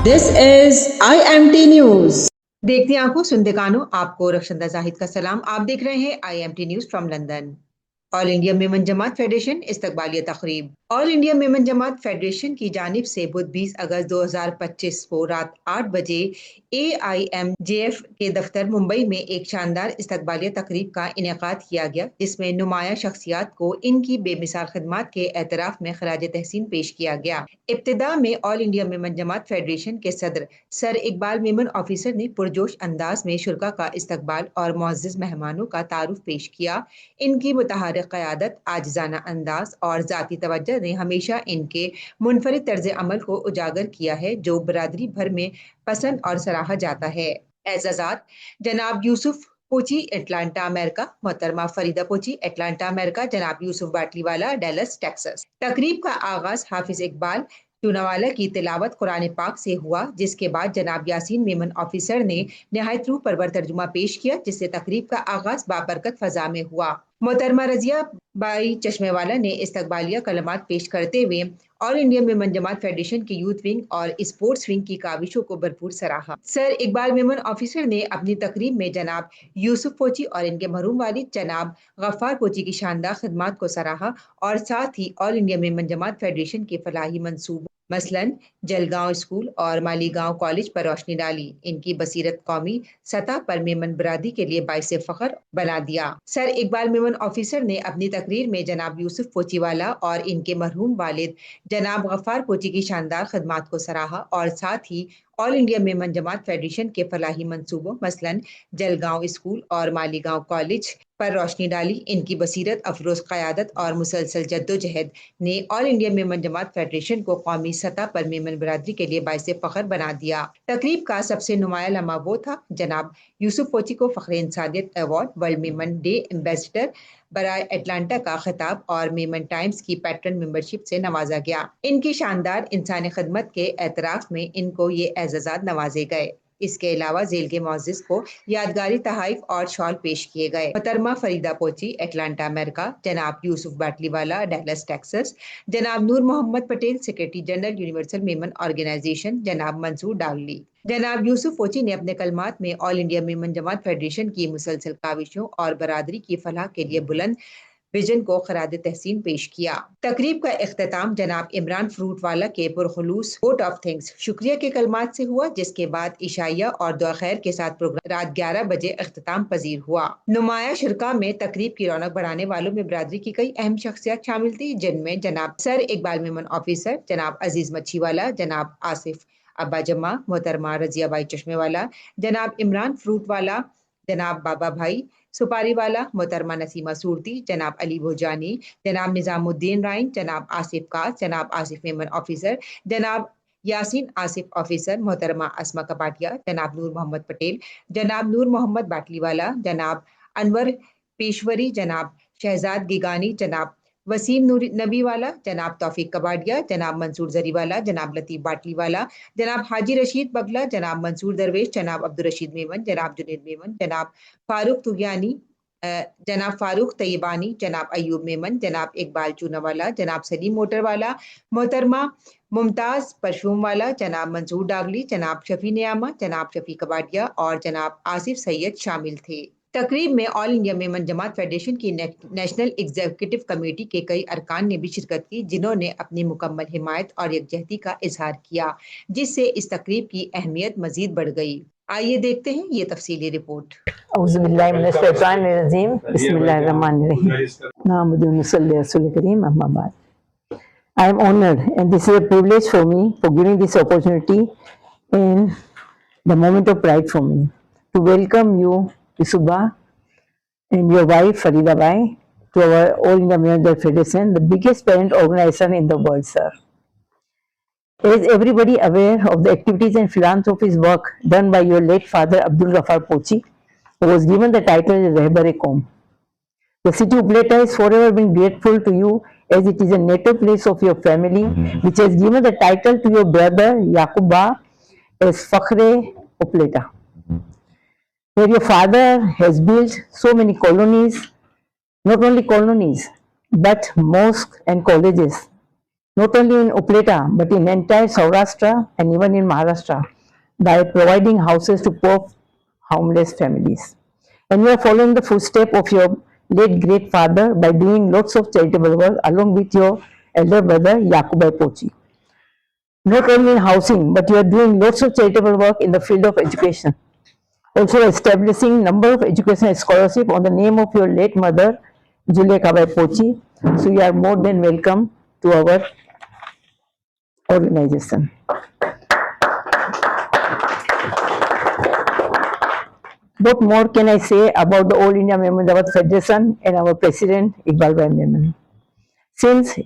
This is IMT News. देखती आंखों सुनते कानों, आपको रक्षंदा जाहिद का सलाम। आप देख रहे हैं IMT news from London. All India Memon Jamat federation इस्तकबालिया तकरीब। All India Memon Jamat federation की जानिब से बुध 20 अगस्त 2025 को रात 8 बजे AIMJF के दफ्तर मुंबई में एक शानदार इस्तकबालिया तकरीब का इनेकाद किया गया, जिसमें नुमाया शख्सियात को इनकी बेमिसाल खिदमात के एतराफ में खराज तहसीन पेश किया गया। इब्तिदा में all India Memon Jamat federation के सदर सर इकबाल मेमन ऑफिसर ने पुरजोश अंदाज में शुरा का इस्तकबाल और मुअज़्ज़िज़ मेहमानों का तारुफ पेश किया। इनकी मुतहर्रिक क़यादत, आजिज़ाना अंदाज और ज़ाती तवज्जो ने हमेशा इनके मुनफरिद तर्ज अमल को उजागर किया है, जो बरादरी भर में पसंद और सराहा जाता है। एज़ाज़ात जनाब यूसुफ पोची एटलांटा अमेरिका, मोहतरमा फरीदा पोची एटलांटा अमेरिका, जनाब यूसुफ बाटलीवाला डैलस टेक्सास। तकरीब का आगाज हाफिज इकबाल चूनावाला की तिलावत कुरान पाक से हुआ, जिसके बाद जनाब यासीन मेमन ऑफिसर ने नहायत रूह परवर तर्जुमा पेश किया, जिससे तकरीब का आगाज बाबरकत फजा में हुआ। मोहतरमा रजिया बाई चश्मेवाला ने इस्तकबालिया कलमात पेश करते हुए all India Memon Jamat federation की यूथ विंग और स्पोर्ट्स विंग की काविशों को भरपूर सराहा। सर इकबाल मेमन ऑफिसर ने अपनी तकरीब में जनाब यूसुफ पोची और इनके मरहूम वालिद जनाब गफ्फार पोची की शानदार खिदमात को सराहा और साथ ही all India Memon Jamat federation के फलाही मंसूबों मसलन जलगांव स्कूल और मालीगांव कॉलेज पर रोशनी डाली। इनकी बसीरत कौमी सतह पर मेमन बरादरी के लिए बाइस फख्र बना दिया। सर इकबाल मेमन ऑफिसर ने अपनी तकरीर में जनाब यूसुफ पोचीवाला और इनके मरहूम वालिद जनाब गफ्फार पोची की शानदार खिदमात को सराहा और साथ ही all India Memon Jamat federation के फलाही मंसूबों मसलन जलगांव स्कूल और मालीगांव कॉलेज पर रोशनी डाली। इनकी बसीरत अफरोज क़यादत और मुसलसल जद्दोजहद ने all India Memon Jamat federation को कौमी सतह पर मेमन बरादरी के लिए बाइस फ़ख्र बना दिया। तकरीब का सबसे नुमाया लम्हा वो था जनाब यूसुफ पोची को फ़ख्र इंसानियत award, world Memon day ambassador बराए एटलांटा का खिताब और मेमन टाइम्स की पैट्रन मेंबरशिप से नवाजा गया। इनकी शानदार इंसानी खिदमत के एतराफ में इनको ये एजाज़ात नवाजे गए। इसके अलावा जेल के मुअज़्ज़िज़ को यादगारी तहाइफ और शॉल पेश किए गए। मोहतरमा फरीदा पोची एटलांटा अमेरिका, जनाब यूसुफ बाटलीवाला डैलस टेक्सास, जनाब Noor Mohammad Patel secretary general universal Memon organisation, जनाब मंसूर डागली। जनाब यूसुफ पोची ने अपने कलमात में all India Memon Jamat federation की मुसलसल काविशों और बरादरी की फलाह के लिए बुलंद विजन को खराज तहसीन पेश किया। तकरीब का इख्तिताम जनाब इमरान फ्रूटवाला के पुरखुलूस वोट ऑफ थैंक्स शुक्रिया के कलमात से हुआ, जिसके बाद इशाइया और दुआ खैर के साथ प्रोग्राम रात 11 बजे इख्तिताम पजीर हुआ। नुमाया शिरका में तकरीब की रौनक बढ़ाने वालों में बरादरी की कई अहम शख्सियत शामिल थी, जिनमें जनाब सर इकबाल मेमन ऑफिसर, जनाब अजीज मच्छीवाला, जनाब आसिफ अब्बा जम्मा, मोहतरमा रजिया बाई चश्मेवाला, जनाब इमरान फ्रूटवाला, जनाब बाबा भाई सुपारी वाला, मोहतरमा नसीमा सूरती, जनाब अली भोजानी, जनाब निजामुद्दीन राइन, जनाब आसिफ कास, जनाब आसिफ मेमन ऑफिसर, जनाब यासीन आसिफ ऑफिसर, मोहतरमा अस्मा कपाटिया, जनाब नूर मोहम्मद पटेल, जनाब नूर मोहम्मद बाटलीवाला, जनाब अनवर पेशवरी, जनाब शहजाद गिगानी, जनाब वसीम नबी वाला, जनाब तौफीक कबाडिया, जनाब मंसूर जरीवाला, जनाब लतीफ़ बाटलीवाला, जनाब हाजी रशीद बगला, जनाब मंसूर दरवेश, जनाब अब्दुल रशीद मेमन, जनाब जुनेद मेमन, जनाब फारूक तुगियानी, जनाब फारूक तैयबानी, जनाब अयूब मेमन, जनाब इकबाल चूनावाला, जनाब सलीम मोटरवाला, मोहतरमा मुमताज़ परफ्यूम वाला, जनाब मंसूर डागली, जनाब शफी नियामा, जनाब शफी कबाडिया और जनाब आसिफ सैयद शामिल थे। तकरीब में all India Memon Jamat federation की नेशनल एग्जीक्यूटिव कमेटी के कई अरकान ने भी शिरकत की, जिन्होंने अपनी मुकम्मल हिमायत और यकजहती का इजहार किया, जिससे इस तकरीब की अहमियत मजीद बढ़ गई। आइए देखते हैं ये तफसीली report. I am honored and this is a privilege for me for giving this opportunity in the moment of pride for me to welcome you, Yusuba, and your wife Farida Bai to our All India Member Federation, the biggest parent organization in the world, sir. Is everybody aware of the activities and philanthropist work done by your late father Abdul Ghaffar Pochi, who was given the title Rehbar-e-Qawm? The city of Upaleta has forever been grateful to you, as it is a native place of your family, which has given the title to your brother Yaquba as Fakhre Upaleta, where your father has built so many colonies, not only colonies, but mosques and colleges, not only in Upleta but in entire Saurashtra and even in Maharashtra by providing houses to poor homeless families. And you are following the footsteps of your late great father by doing lots of charitable work along with your elder brother Yakubai Pochi. Not only in housing, but you are doing lots of charitable work in the field of education. Also establishing number of educational scholarship on the name of your late mother, Juleka Bai Pochi. So you are more than welcome to our organization. What more can I say about the All India Memon Federation and our president Iqbal Bhai Memon? Since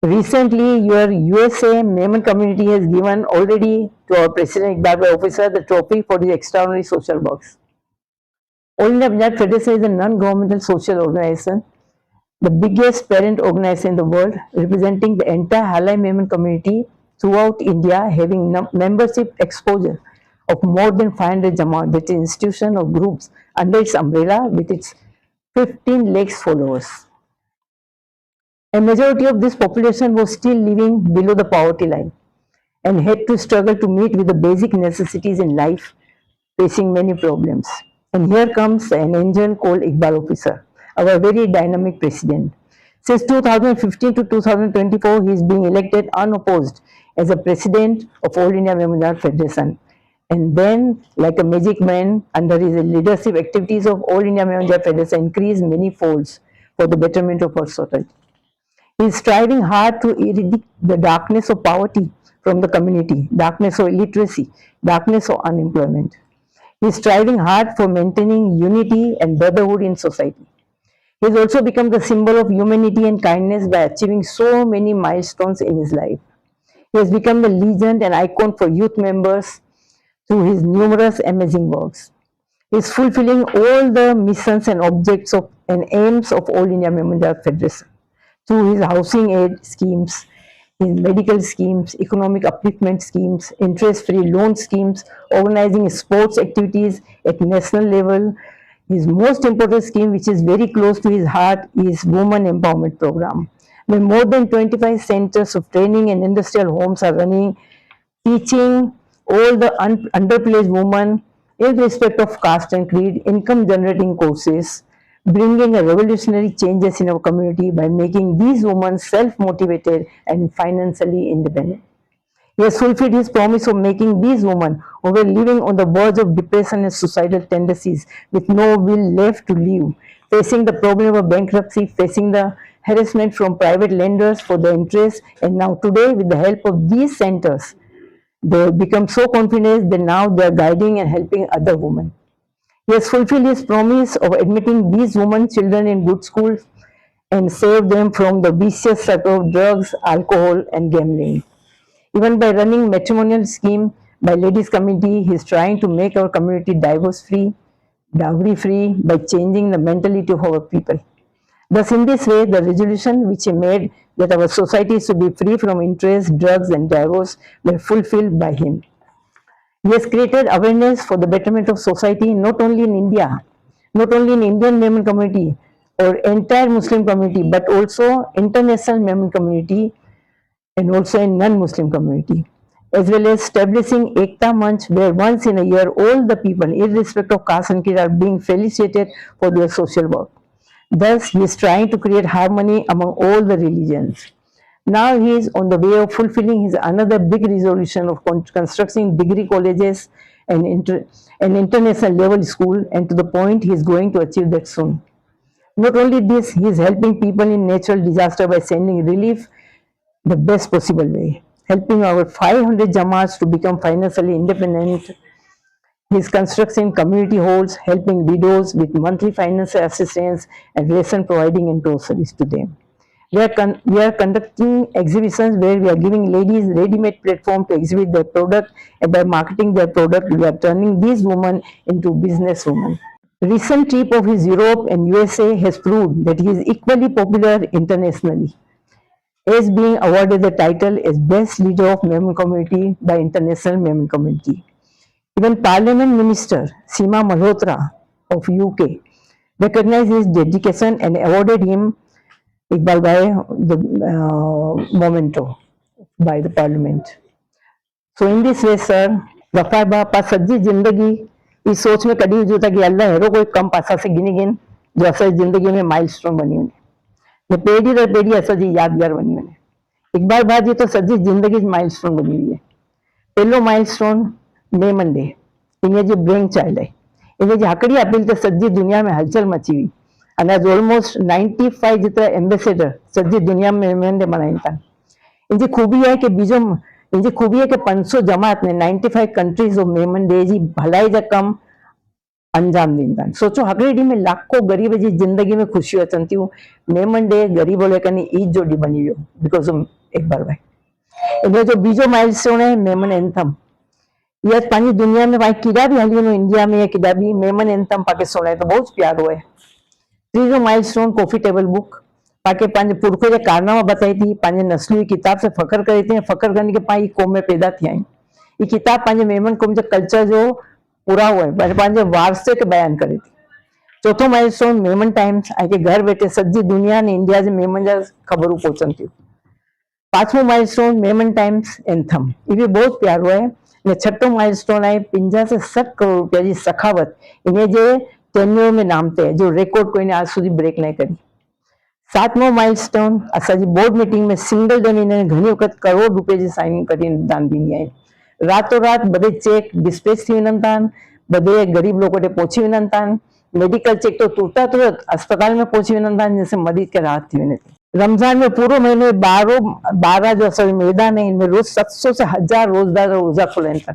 recently your USA Memon community has given already to our president Iqbal Bhai officer the trophy for his extraordinary social works. All India Panchayat Federation is a non-governmental social organization, the biggest parent organization in the world, representing the entire Halai Memon community throughout India, having membership exposure of more than 500 Jamaat, that is institution or groups under its umbrella with its 15 lakhs followers. A majority of this population was still living below the poverty line and had to struggle to meet with the basic necessities in life, facing many problems. And here comes an angel called Iqbal Officer, our very dynamic president. Since 2015 to 2024, he is being elected unopposed as a president of All India Memon Federation. And then, like a magic man, under his leadership, activities of All India Memon Federation increased many folds for the betterment of our society. He is striving hard to eradicate the darkness of poverty from the community, darkness of illiteracy, darkness of unemployment. He is striving hard for maintaining unity and brotherhood in society. He has also become the symbol of humanity and kindness by achieving so many milestones in his life. He has become the legend and icon for youth members through his numerous amazing works. He is fulfilling all the missions and objects of and aims of All India Memon Federation through his housing aid schemes, his medical schemes, economic upliftment schemes, interest-free loan schemes, organizing sports activities at national level. His most important scheme, which is very close to his heart, is Women Empowerment Program, where more than 25 centers of training and industrial homes are running, teaching all the underprivileged women, irrespective of caste and creed, income-generating courses, bringing a revolutionary changes in our community by making these women self-motivated and financially independent. He has fulfilled his promise of making these women who were living on the verge of depression and suicidal tendencies with no will left to live, facing the problem of bankruptcy, facing the harassment from private lenders for the interest, and now today with the help of these centers, they have become so confident that now they are guiding and helping other women. He has fulfilled his promise of admitting these women, children in good schools and save them from the vicious cycle of drugs, alcohol, and gambling. Even by running matrimonial scheme by ladies community, he is trying to make our community divorce free, dowry free by changing the mentality of our people. Thus, in this way, the resolution which he made that our society should be free from interest, drugs, and divorce were fulfilled by him. He has created awareness for the betterment of society not only in India, not only in Indian Memon community or entire Muslim community, but also international Memon community and also in non-Muslim community, as well as establishing Ekta Manch, where once in a year all the people, irrespective of caste and creed, are being felicitated for their social work. Thus, he is trying to create harmony among all the religions. Now he is on the way of fulfilling his another big resolution of constructing degree colleges and international level school, and to the point he is going to achieve that soon. Not only this, he is helping people in natural disaster by sending relief the best possible way, helping our 500 Jamaats to become financially independent. He is constructing community halls, helping widows with monthly financial assistance and ration providing and groceries to them. We are conducting exhibitions where we are giving ladies ready-made platform to exhibit their product, and by marketing their product, we are turning these women into business women. Recent trip of his Europe and USA has proved that he is equally popular internationally, as being awarded the title as Best Leader of Memon Community by International Memon Community. Even Parliament Minister Seema Malhotra of UK recognized his dedication and awarded him Iqbal Bhai, the memento by the Parliament. So in this way, sir, Gaffar Bapa सजी जिंदगी इस सोच में कड़ी जो था कि अल्लाह हेरो कोई कम पासा से गिनी गिन जो असल जिंदगी में माइलस्टोन बनी हुई ने पेढ़ी दर पेढ़ी असल जी यादगार बनी हुई ने इकबाल भाजी तो सजी जिंदगी माइलस्टोन बनी हुई है पहलो माइलस्टोन मेमन डे इन्हें जो ब्रेन चाइल्ड है इन्हें जो हकड़ी अपील तो सजी दुनिया में हलचल मची हुई અને ऑलमोस्ट 95 जितना एम्बेसडर सजी दुनिया में मेमन डे मनाई था इनकी खूबी है कि बीजो इनकी खूबी है कि 500 जमात ने 95 कंट्रीज ऑफ मेमन डे जी भलाई जा कम अंजाम दींदा सोचो हकड़ी में लाखों गरीब जी जिंदगी में खुशी अचन थियूं मेमन डे गरीबों लेकनी ईद जो डी बनी वियो बिकॉज ऑफ इकबाल भाई इनजो जो बीजो माइलस्टोन है मेमन एंथम ये पानी दुनिया में भाई किदा भी हली नो इंडिया में किदा भी मेमन एंथम पाके सुनाए तो बहुत प्यारो है तीसरो माइलस्टोन कॉफी टेबल बुक पाके पांच पुरखों के कारनामा बताई थी पांच नस्ली किताब से फकर करी थी फकर करने के पाई कौम में पैदा थी आई ये किताब पांच मेमन कौम जो कल्चर जो पूरा हुआ है पांच वारसे के बयान करी थी चौथो माइलस्टोन मेमन टाइम्स आई के घर बैठे सजी दुनिया ने इंडिया से मेमन जा खबरों पहुंचन थी पांचवो माइलस्टोन मेमन टाइम्स एंथम ये भी बहुत प्यारो है ने छठो माइलस्टोन है 50 से 60 करोड़ रुपया जी सखावत इन्हें जे टेन्योर में नामते है जो रिकॉर्ड कोई ने आज सुधी ब्रेक नहीं करी सातमो माइलस्टोन असांजी बोर्ड मीटिंग में सिंगल डे में इन्हें घनी वक्त करोड़ रुपए जी साइन करी दान दी है रातों रात बदे चेक डिस्पैच थी वञनि था बदे गरीब लोगों ने पहुंची वञनि था मेडिकल चेक तो तुरता तुरंत अस्पताल में पहुंची वञनि था जिससे मरीज के राहत थी वञे थी रमजान में पूरो महीने 12 जो असल मैदान है इनमें रोज 700 से 1000 रोजगार रोजा खुले था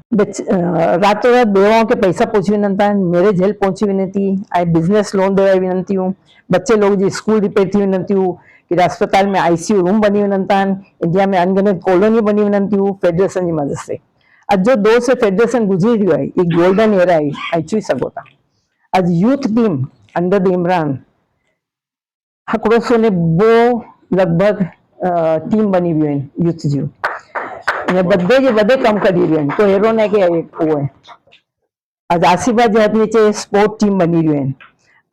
रातों रात बेवाओं के पैसा पहुंची वञनि था मैरिज हेल्प पहुंची वञे थी ऐं बिजनेस लोन दिवाई वञनि थियूं बच्चे लोग जी स्कूल रिपेयर थी वञनि थियूं कि अस्पताल में ICU रूम बनी वञनि था इंडिया में अनगिनत कॉलोनी बनी वञनि थियूं फेडरेशन की मदद से अज जो दौर से फेडरेशन गुजरी रही है ये गोल्डन एरा है ऐं चई सघो था अज youth team under the Imran हकड़ो सौ ने बो लगभग टीम बनी हुई है यूथ जी ने बदे जे बदे कम करी रही है तो हेरो ने के वो है आज आसिफा जे हथ नीचे स्पोर्ट टीम बनी रही है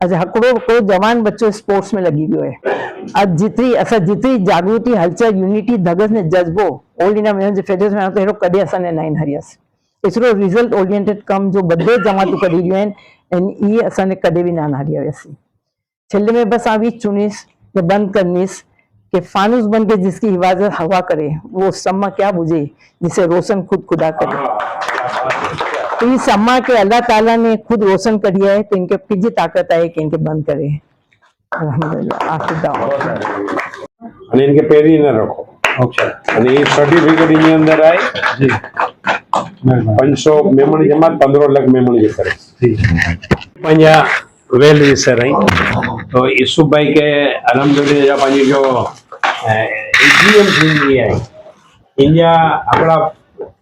आज हकड़ो को जवान बच्चो स्पोर्ट्स में लगी हुई है आज जितनी जागृति हलचल यूनिटी धगस ने जज्बो ऑल इंडिया में फेडरेशन में तो हेरो कदे असा ने नाइन हरियस इसरो रिजल्ट ओरिएंटेड कम जो बदे जमातू करी रही है एंड ये असा ने कदे भी ना हारी वैसी छेल्ले में बस आवी चुनिस या बंद करनीस कि फानुस बन के जिसकी हिफाजत हवा करे वो सम्मा क्या बुझे जिसे रोशन खुद खुदा करे तो इस सम्मा के अल्लाह ताला ने खुद रोशन करी है तो इनके पिजी ताकत है कि इनके बंद करे अल्हम्दुलिल्लाह आखिर दावा અને ઇનકે પહેરી ન રાખો ઓકે અને એ સર્ટિફિકેટ એની અંદર આય જી 500 મેમણ જમાત 15 લાખ મેમણ જે કરે જી પંજા वेल विसर आई तो यूसुफ भाई के अलहमदुलिल्लाह पानी जो एजीएम थी है इंडिया अपना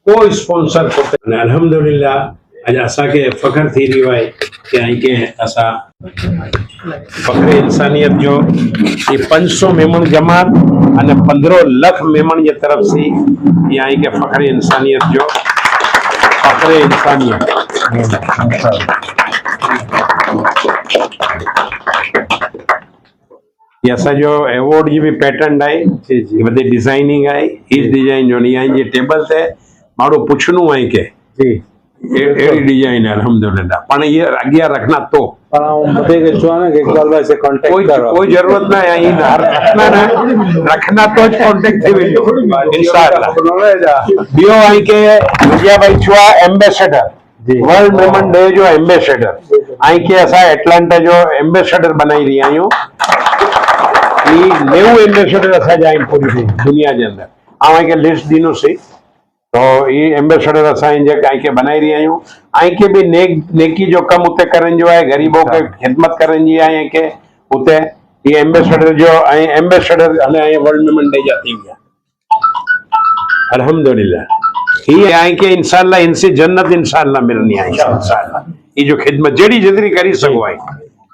कोई स्पॉन्सर करते अलहमदुलिल्लाह आज असा के फखर थी रही है कि आई के असा फखरे इंसानियत जो ये 500 मेमण जमात અને 15 लाख मेमण की तरफ से ये आई के फखरे इंसानियत जो फखरे इंसानियत ये असा जो अवॉर्ड जी भी पैटर्न है ये बदे डिजाइनिंग है इस डिजाइन जो नहीं आई ये टेबल से मारो पूछनु है के जी एडी डिजाइन है अल्हम्दुलिल्लाह पण ये आगे रखना तो पण हम बते के चुआना के इकबाल भाई से कांटेक्ट करो कोई जरूरत ना है रखना तो कांटेक्ट थी इंशाल्लाह बियो आई के विजय भाई छुआ एम्बेसडर वर्ल्ड मेमन डे जो एम्बेसडर आई के असा एटलांटा जो एम्बेसडर बनाई रही आयो ई न्यू एम्बेसडर असा जाए पूरी दुनिया के अंदर आई के लिस्ट दिनो से तो ये एम्बेसडर असा जे आई के बनाई रही आयो आई के भी नेकी जो कम उते करन जो है गरीबों के खिदमत करन जी आई के उते ये एम्बेसडर जो आई एम्बेसडर हले आई वर्ल्ड मेमन डे जाती है अल्हम्दुलिल्लाह ही आई के इंशाल्लाह इनसे जन्नत इंशाल्लाह मिलनी है इंशाल्लाह ये जो खिदमत जेडी जितनी करी सको आई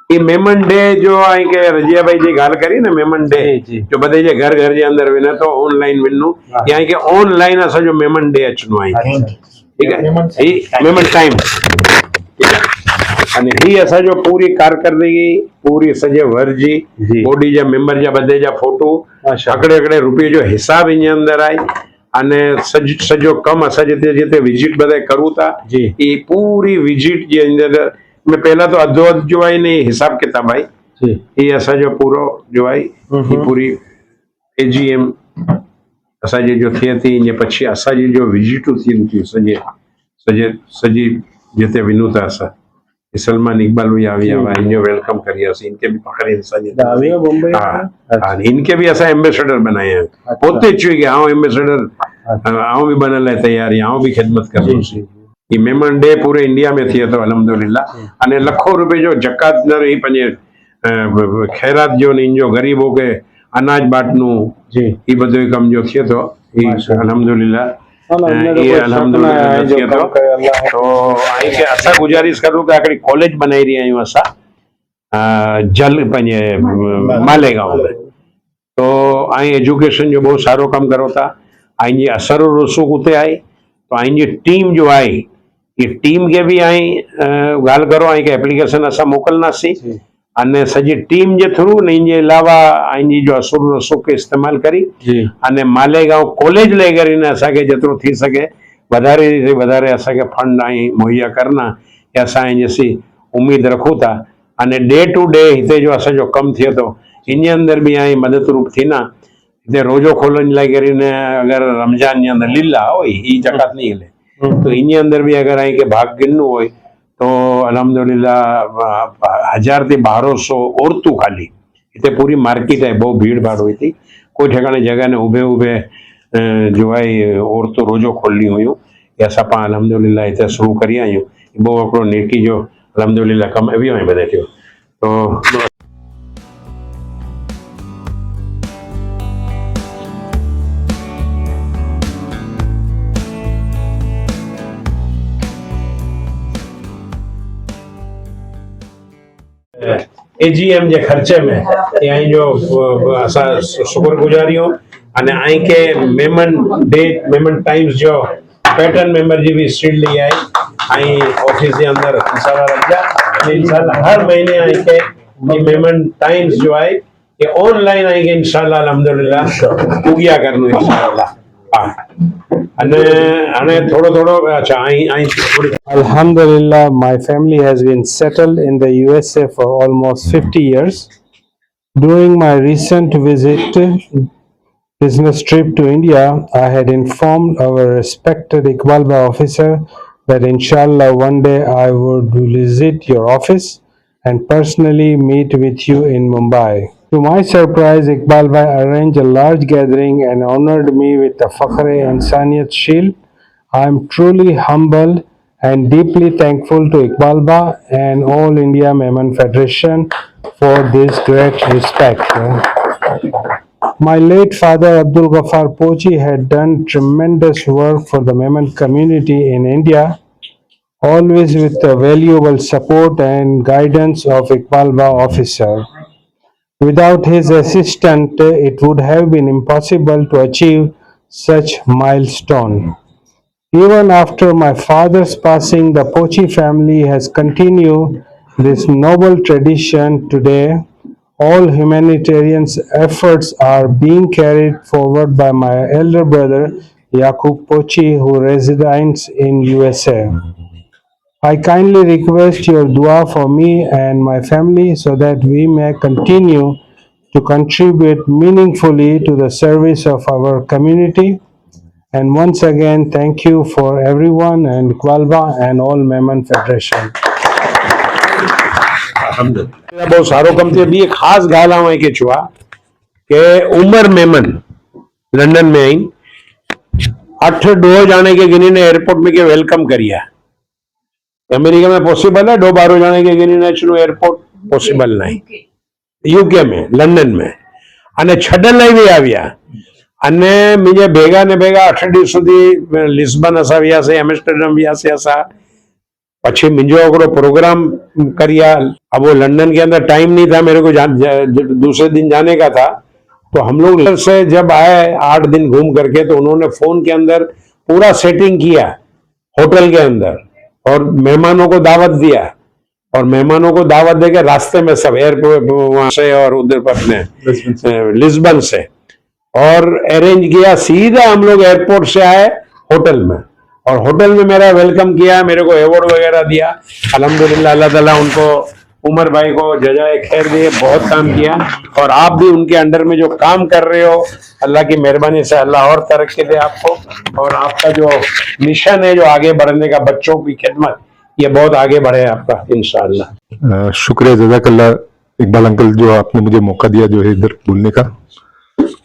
ये मेमन डे जो आई के रजिया भाई जी गाल करी ना मेमन डे जो बदे जे घर जे अंदर विना तो ऑनलाइन विनु यहाँ के ऑनलाइन असा जो मेमन डे अचनो आई ठीक है ये मेमन टाइम અને ही असांजो पूरी कारकर्दगी पूरी सॼे वर जी जी। बॉडी जा मेंबर जा बधे जा फोटो अच्छा। आकड़े आकड़े रुपये जो हिसाब इन अंदर आई अने सॼो कम असां जिते जिते विजिट बधाए करूं था जी। ई पूरी विजिट जे अंदर में पहला तो अधो अध जो आई ने हिसाब किताब आई जी। ये असांजो पूरो जो आई ई पूरी एजीएम असांजी जो थिए थी इन पछी असांजी जो विजिटूं थियनि थियूं सॼी जिते वञूं था असां सलमान इकबाल भी आविया हुआ इनको वेलकम करियासीं इनके भी पकड़े इंसान आविया मुंबई हाँ इनके भी असां एम्बेसडर बनाए हैं पोते चुई के आऊं एम्बेसडर आऊं भी बनण लाइ तैयार आहियां आऊं भी खिदमत कंदुसि ये मेमन डे पूरे इंडिया में थिए थो अल्हम्दुलिल्लाह अने लखों रुपए जो जकात न रही पंहिंजे खैरात जो ने इनजो गरीबों के अनाज बांटनु जी। ई बधो कम जो थिए थो अल्हम्दुलिल्लाह ये अल्हम्दुलिल्लाह थिए थो तो आई के असां गुजारिश करूं कि हिकिड़ी कॉलेज बनाई रही आहियूं असां जल पंहिंजे मालेगांव में तो आई एजुकेशन जो बहुत सारो कम करो था आई जी असर रसूख उते आई तो आई जी टीम जो आई ये टीम के भी आई ॻाल्हि करो आई के एप्लीकेशन असां मोकिलंदासीं अने सॼी टीम जे थ्रू ने इन जे अलावा आईनी जो असुर रसूख के इस्तेमाल करी अने मालेगांव कॉलेज ले करे ने असांखे जेतिरो थी सके वधारे असांखे फंड आई मुहैया करना ये असां जैसी उम्मीद रखूं था अने डे टू डे हिते जो असांजो कम थिए थो इन अंदर भी आई मदद रूप थी ना हिते रोजो खोलण लाइ करे ने अगर रमजान जे अंदर लीला होई ई जकात नहीं हले तो इन अंदर भी अगर आई के भाग गिननो होय तो अल्हम्दुलिल्लाह 1000 થી 1200 औरतों खाली इतने पूरी मार्केट है बहुत भीड़ भाड़ हुई थी कोई ठिकाने जगह ने उभे जो है औरतों रोजो खोलनी हुई ऐसा पा अल्हम्दुलिल्लाह इतने शुरू करी आयूं बहुत हिकिड़ो नेकी जो अल्हम्दुलिल्लाह कम अभी में बधे थियो तो एजीएम जे खर्चे में यहाँ जो असां शुक्रगुजारियूं अने आई के मेमन टाइम्स जो पैटर्न मेंबर जी भी स्टील ली आई आई ऑफिस के अंदर इंशाल्लाह हर महीने आई के ये मेमन टाइम्स जो है ये ऑनलाइन आई के इंशाल्लाह अल्हम्दुलिल्लाह पूगिया करनो इंशाल्लाह अच्छा Alhamdulillah, my family has been settled in the USA for almost 50 years. During my recent business trip to India, I had informed our respected Iqbalba officer that inshallah one day I would visit your office and personally meet with you in Mumbai. To my surprise, Iqbal Bhai arranged a large gathering and honored me with the Fakhr-e-Insaniyat Shield. I am truly humbled and deeply thankful to Iqbal Bhai and All India Mehman Federation for this great respect. My late father Abdul Ghaffar Pochi had done tremendous work for the Mehman community in India, always with the valuable support and guidance of Iqbal Bhai officer. Without his assistance, it would have been impossible to achieve such milestone. Even after my father's passing, the Pochi family has continued this noble tradition today. All humanitarian efforts are being carried forward by my elder brother Yaqub Pochi, who resides in USA. I kindly request your dua for me and my family so that we may continue to contribute meaningfully to the service of our community. And once again, thank you for everyone and Iqbalba and all Mehman Federation. बहुत सारो कम थी B खास गाल आऊं के छुआ के Umar Memon London में आई 8 डो जाने के गिनी ने एयरपोर्ट में के वेलकम करिया अमेरिका में पॉसिबल है 2-12 जाने के गिनी नेशनल एयरपोर्ट पॉसिबल नहीं यूके में लंदन में अने छडन लई भी आव्या अने मुझे भेगा ने भेगा 8 दी सुधी लिस्बन असा वियासे एम्स्टरडम वियासे असा पछी मुझो ओकरो प्रोग्राम करिया अब वो लंदन के अंदर टाइम नहीं था मेरे को दूसरे दिन जाने का था तो हम लोग से जब आए 8 दिन घूम करके तो उन्होंने फोन के अंदर पूरा सेटिंग किया होटल के अंदर और मेहमानों को दावत दिया और मेहमानों को दावत देके रास्ते में सब एयरपोर्ट वहां से और उधर पर अपने लिस्बन से और अरेंज किया। सीधा हम लोग एयरपोर्ट से आए होटल में और होटल में मेरा वेलकम किया, मेरे को अवार्ड वगैरह दिया। अल्हम्दुलिल्लाह, अल्लाह ताला उनको, उमर भाई को जजाए खैर दिए, बहुत काम किया। और आप भी उनके अंडर में जो काम कर रहे हो, अल्लाह की मेहरबानी से अल्लाह और तरक्की दे आपको। और आपका जो मिशन है, जो आगे बढ़ने का, बच्चों की खिदमत, ये बहुत आगे बढ़े आपका इंशाअल्लाह। शुक्रिया, जज़ाकल्लाह इकबाल अंकल, जो आपने मुझे मौका दिया जो है इधर बोलने का।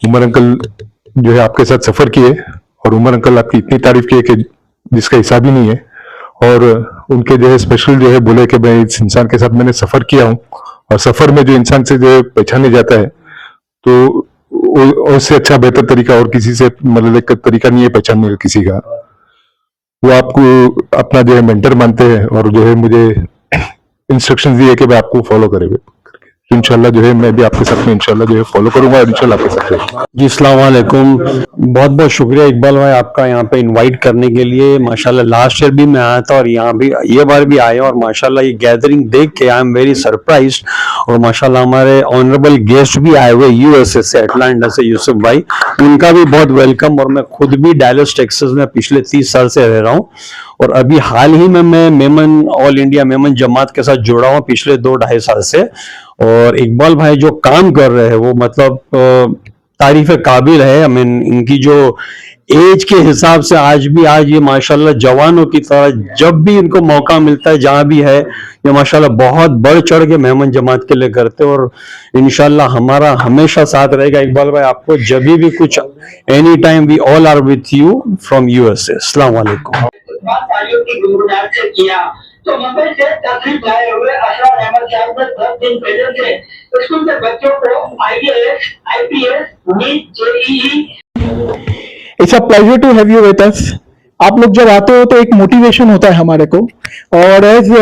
उमर अंकल जो है आपके साथ सफर किए और उमर अंकल आपकी इतनी तारीफ की है कि जिसका हिसाब ही नहीं है। और उनके जो है स्पेशल जो है बोले कि मैं इस इंसान के साथ मैंने सफर किया हूँ और सफर में जो इंसान से जो है पहचाने जाता है तो उससे अच्छा बेहतर तरीका और किसी से मतलब एक तरीका नहीं है पहचानने का किसी का। वो आपको अपना जो है मेंटर मानते हैं और जो है मुझे इंस्ट्रक्शंस दिए कि मैं आपको फॉलो करेंगे। तो इंशाल्लाह जो है मैं भी आपके साथ में इंशाल्लाह जो है फॉलो करूंगा और इंशाल्लाह आपके साथ रहेंगे। जी अस्सलाम वालेकुम, बहुत बहुत शुक्रिया इकबाल भाई आपका यहाँ पे इनवाइट करने के लिए। माशाल्लाह लास्ट ईयर भी मैं आया था और यहाँ भी ये बार भी आया और माशाल्लाह ये गैदरिंग देख के आई एम वेरी सरप्राइज्ड। और माशाल्लाह हमारे ऑनरेबल गेस्ट भी आए हुए यूएसए से, अटलांटा से, यूसुफ भाई, उनका भी बहुत वेलकम। और मैं खुद भी डैलस टेक्सास में पिछले 30 साल से रह रहा हूँ और अभी हाल ही में मैं मेमन, ऑल इंडिया मेमन जमात के साथ जुड़ा हूँ पिछले 2-2.5 साल से। और इकबाल भाई जो काम कर रहे हैं वो मतलब तारीफ काबिल है। आई मीन इनकी जो एज के हिसाब से आज ये माशाल्लाह जवानों की तरह जब भी इनको मौका मिलता है जहां भी है, ये माशाल्लाह बहुत बढ़ चढ़ के मेमन जमात के लिए करते हैं। और इंशाल्लाह हमारा हमेशा साथ रहेगा इकबाल भाई, आपको जब भी कुछ any time we all are with you from USA. अस्सलाम वालेकुम। की गुनगुनाहट से किया तो मुंबई से तशरीफ लाए हुए असरार अहमद साहब ने 10 दिन पहले से स्कूल के बच्चों को IAS, IPS, NEET, JEE। It's a pleasure to have you with us. आप लोग जब आते हो तो एक मोटिवेशन होता है हमारे को। और एज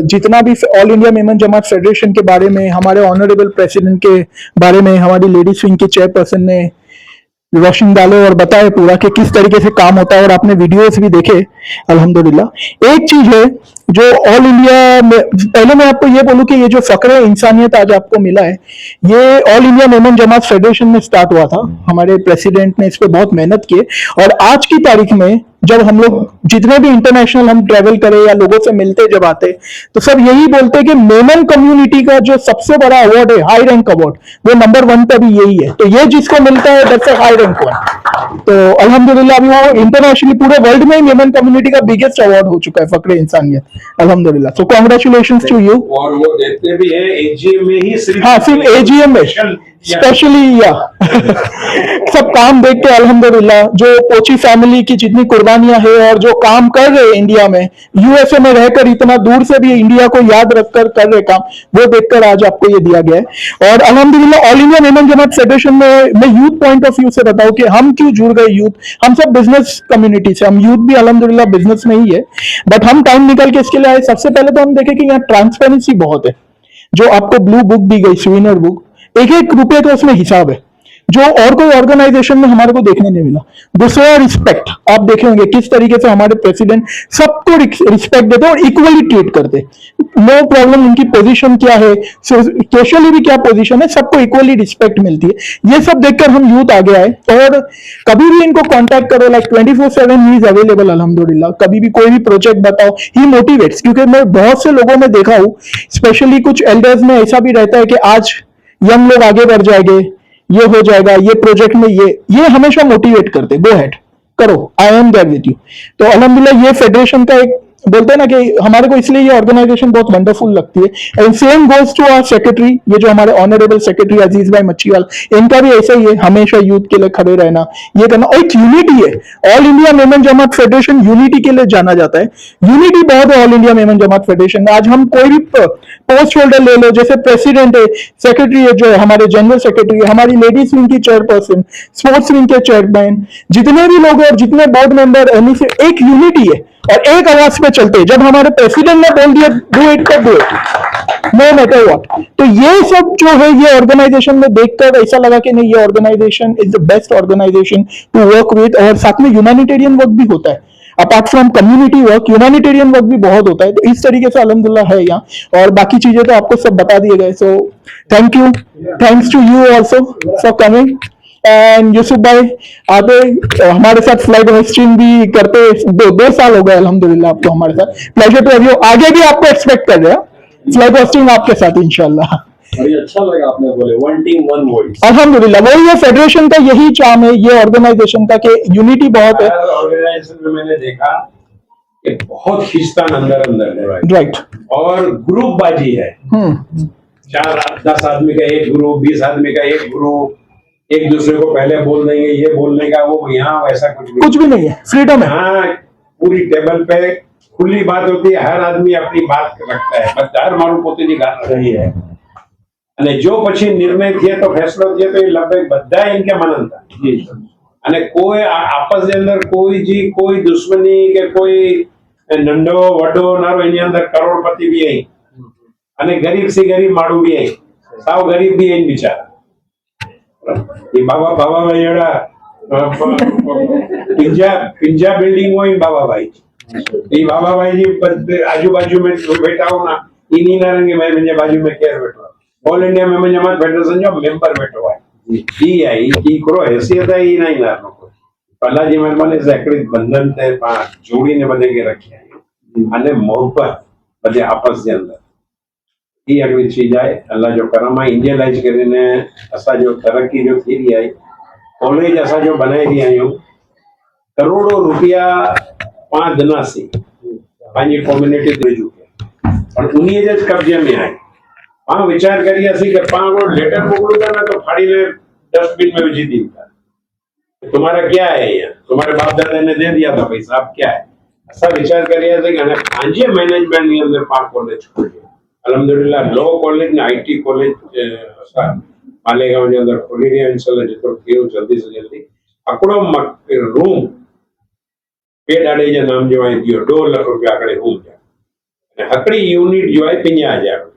जितना भी all India Memon Jamat federation के बारे में, हमारे ऑनरेबल प्रेसिडेंट के बारे में, हमारी लेडीज विंग के चेयरपर्सन ने रोशनी डाले और बताए पूरा कि किस तरीके से काम होता है और आपने वीडियोस भी देखे अल्हम्दुलिल्लाह। एक चीज है जो ऑल इंडिया में, पहले मैं आपको ये बोलूं कि ये जो फक्र इंसानियत आज आपको मिला है, ये all India Memon Jamat federation में स्टार्ट हुआ था। हमारे प्रेसिडेंट ने इस पे बहुत मेहनत की और आज की तारीख में जब हम लोग जितने भी इंटरनेशनल हम ट्रेवल करें या लोगों से मिलते जब आते तो सब यही बोलते हैं कि मेमन कम्युनिटी का जो सबसे बड़ा अवार्ड है, हाई रैंक अवार्ड, वो नंबर 1 पे भी यही है। तो ये जिसको मिलता है that's a high rank one. तो अल्हम्दुलिल्लाह अभी वो इंटरनेशनली पूरे वर्ल्ड में मेमन कम्युनिटी का बिगेस्ट अवार्ड हो चुका है, फक्र इंसानियत, अल्हम्दुलिल्लाह। So congratulations to you. और वो देते भी है AGM में ही, सिर्फ हाँ, सिर्फ AGM में स्पेशली या सब काम देख के अल्हम्दुलिल्लाह जो पोची फैमिली की जितनी कुर्बानियां है और जो काम कर रहे हैं इंडिया में, यूएसए में रहकर इतना दूर से भी इंडिया को याद रखकर कर रहे काम, वो देखकर आज आपको ये दिया गया है। और अल्हम्दुलिल्लाह all India Memon Jamat federation में मैं यूथ पॉइंट ऑफ व्यू से बताऊं कि हम क्यों जुड़ गए। यूथ, हम सब बिजनेस कम्युनिटी से, हम यूथ भी अल्हम्दुलिल्लाह बिजनेस में ही है, बट हम टाइम निकल के इसके लिए आए। सबसे पहले तो हम देखें कि यहाँ ट्रांसपेरेंसी बहुत है। जो आपको ब्लू बुक दी गई, स्वीनर बुक, एक रुपए का उसमें हिसाब है जो और कोई ऑर्गेनाइजेशन में हमारे को देखने नहीं मिला। दूसरा रिस्पेक्ट, आप देखे होंगे किस तरीके से हमारे प्रेसिडेंट सबको रिस्पेक्ट देते और इक्वली ट्रीट करते। नो प्रॉब्लम उनकी पोजीशन क्या है, सोशली भी क्या पोजीशन है, सबको इक्वली रिस्पेक्ट मिलती है। ये सब देखकर हम यूथ आगे आए और कभी भी इनको कांटेक्ट करो, लाइक 24/7 ही इज अवेलेबल अल्हम्दुलिल्लाह। कभी भी कोई भी प्रोजेक्ट बताओ, ही मोटिवेट्स। क्योंकि मैं बहुत से लोगों में देखा हूं, स्पेशली कुछ एल्डर्स में ऐसा भी रहता है कि आज यंग लोग आगे बढ़ जाएंगे, ये हो जाएगा, ये प्रोजेक्ट में ये हमेशा मोटिवेट करते, गो हेड करो, I am there with you. तो अल्हम्दुलिल्लाह ये फेडरेशन का एक बोलते हैं ना कि हमारे को इसलिए ये ऑर्गेनाइजेशन बहुत वंडरफुल लगती है। And same goes to our secretary, ये जो हमारे ऑनरेबल सेक्रेटरी अजीज भाई मच्छीवाल, इनका भी ऐसा ही है, हमेशा यूथ के लिए खड़े रहना, ये करना। और एक यूनिटी है, all India Memon Jamat federation unity के लिए जाना जाता है। यूनिटी बहुत है all India Memon Jamat federation में। आज हम कोई भी पोस्ट होल्डर ले लो, जैसे प्रेसिडेंट है, सेक्रेटरी है, जो हमारे जनरल सेक्रेटरी है, हमारी लेडीज विंग की चेयरपर्सन, स्पोर्ट्स विंग के चेयरमैन, जितने भी लोग हैं और जितने बोर्ड मेंबर, एक यूनिटी है और एक आवाज पे चलते हैं। जब हमारे प्रेसिडेंट ने बोल दिया डू इट तो do it, no matter what. तो ये सब जो है ये ऑर्गेनाइजेशन में देखकर ऐसा लगा कि नहीं, ये organisation is the best organisation to work with. और साथ में ह्यूमैनिटेरियन वर्क भी होता है। Apart from community work humanitarian work भी बहुत होता है, तो इस तरीके से अल्हम्दुलिल्लाह है यहाँ। और बाकी चीजें तो आपको सब बता दिए गए, so thank you, thanks to you also for coming. And Yusuf भाई आगे हमारे साथ फ्लाइट होस्टिंग भी करते 2 साल हो गए अल्हम्दुलिल्लाह आपको हमारे साथ। प्लेजर टू हैव यू, आगे भी आपको एक्सपेक्ट कर रहे हैं फ्लाइट होस्टिंग आपके साथ इंशाल्लाह। बड़ी अच्छा लगा आपने बोले वन टीम वन वॉइस। अल्हम्दुलिल्लाह, वही है फेडरेशन का यही चार्म है, ये ऑर्गेनाइजेशन का कि यूनिटी बहुत है। ऑर्गेनाइजेशन में मैंने देखा कि बहुत खींचतान अंदर अंदर है, राइट। और ग्रुप बाजी है। 4-10 आदमी का एक ग्रुप, 20 आदमी का एक ग्रुप, एक दूसरे को पहले बोल देंगे, ये बोलने का वो, यहाँ वैसा कुछ भी नहीं है, फ्रीडम है। हाँ, पूरी टेबल पे खुली बात होती है, हर आदमी अपनी बात रखता है, બધા મારું પોતાની વાત રહી है। અને જો પછી નિર્ણય થયો તો ફેસલો થયો તો એ લગભગ બધા એમ કે માનતા અને કોઈ આપસ અંદર કોઈ દુશ્મની કે કોઈ નંડો વડો નારો એની અંદર કરોડપતિ બી આવી અને ગરીબ સી ગરીબ માડું બી આવી, સાવ ગરીબ બી આવી બિચારા। એ બાબાભાઈ એડા પિંજા બિલ્ડિંગ હોય ને બાબાભાઈ, એ બાબાભાઈ जी आजू-बाजू में बैठा हो ना, इन्हीं नारंगी मैं मुझे बाजू में केयर बैठो, ऑल इंडिया में मुझे मत फेडरेशन जो मेंबर बैठो है, ई आई की करो हैसियत है ई नहीं ना नको पहला जी मैं बने सेक्रेटरी बंधन थे पांच जोड़ी ने बने के रखे हैं अने मोहब्बत बजे आपस के अंदर ई अगली चीज है। अल्लाह जो करम है इंडियलाइज કરીને असा जो तरक्की जो थी रही है, कॉलेज असा जो बनाई रही आयो, करोड़ों रुपया 5 दिना से पांजी कम्युनिटी दे चुके और उन्हीं जे कब्जे में आए। वहां विचार करिए सी कि पांगो लेटर मोकलू करना तो फाड़ी ले डस्टबिन में भेजी दी था, तुम्हारा क्या है यहाँ, तुम्हारे बाप दादा ने दे दिया था पैसा, अब क्या है, ऐसा विचार करिए थे कि पांजे मैनेजमेंट ની અંદર 5 कॉलेज खोले। अल्हम्दुलिल्लाह लॉ कॉलेज ने आईटी कॉलेज मालेगांव ની અંદર ખોલી રહ્યા, ઇન્શાલ્લાહ જેટલો થયો જલ્દી से जल्दी આકડો રૂમ पेड़ आड़े जो नाम जो है दियो 2 लाख रुपया आकड़े रूम जा हकड़ी यूनिट जो है 50,000 रुपया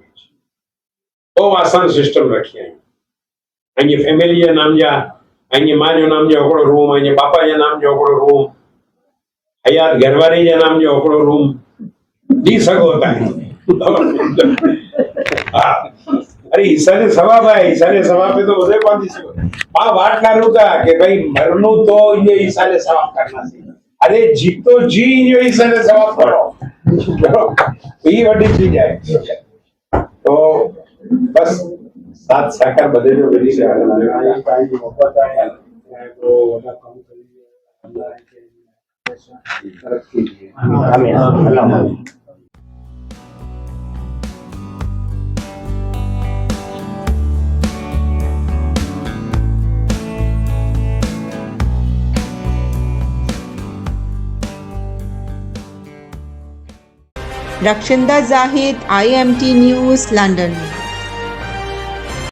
तो आसान सिस्टम रखी है। अने फैमिली जो नाम जा अने मां जो नाम जो ओकड़ो रूम, अने पापा जो नाम जो ओकड़ो रूम, हयात घरवारी जो नाम जो ओकड़ो रूम दी सको था। अरे ईसाने सवाब है, ईसाने सवाब पे तो उसे कौन दी सको मां बात करूं का कि भाई मरनु तो ये ईसाने सवाब करना चाहिए। अरे जीतो जी जो ईसाने सवाब करो ये बड़ी चीज है। तो बस साथ साकार बदे जो बड़ी से मोहब्बत है तो वाला काम करिए, अल्लाह के तरक्की कीजिए, आमीन। रक्षिंदा जाहिद, IMT न्यूज़, लंदन।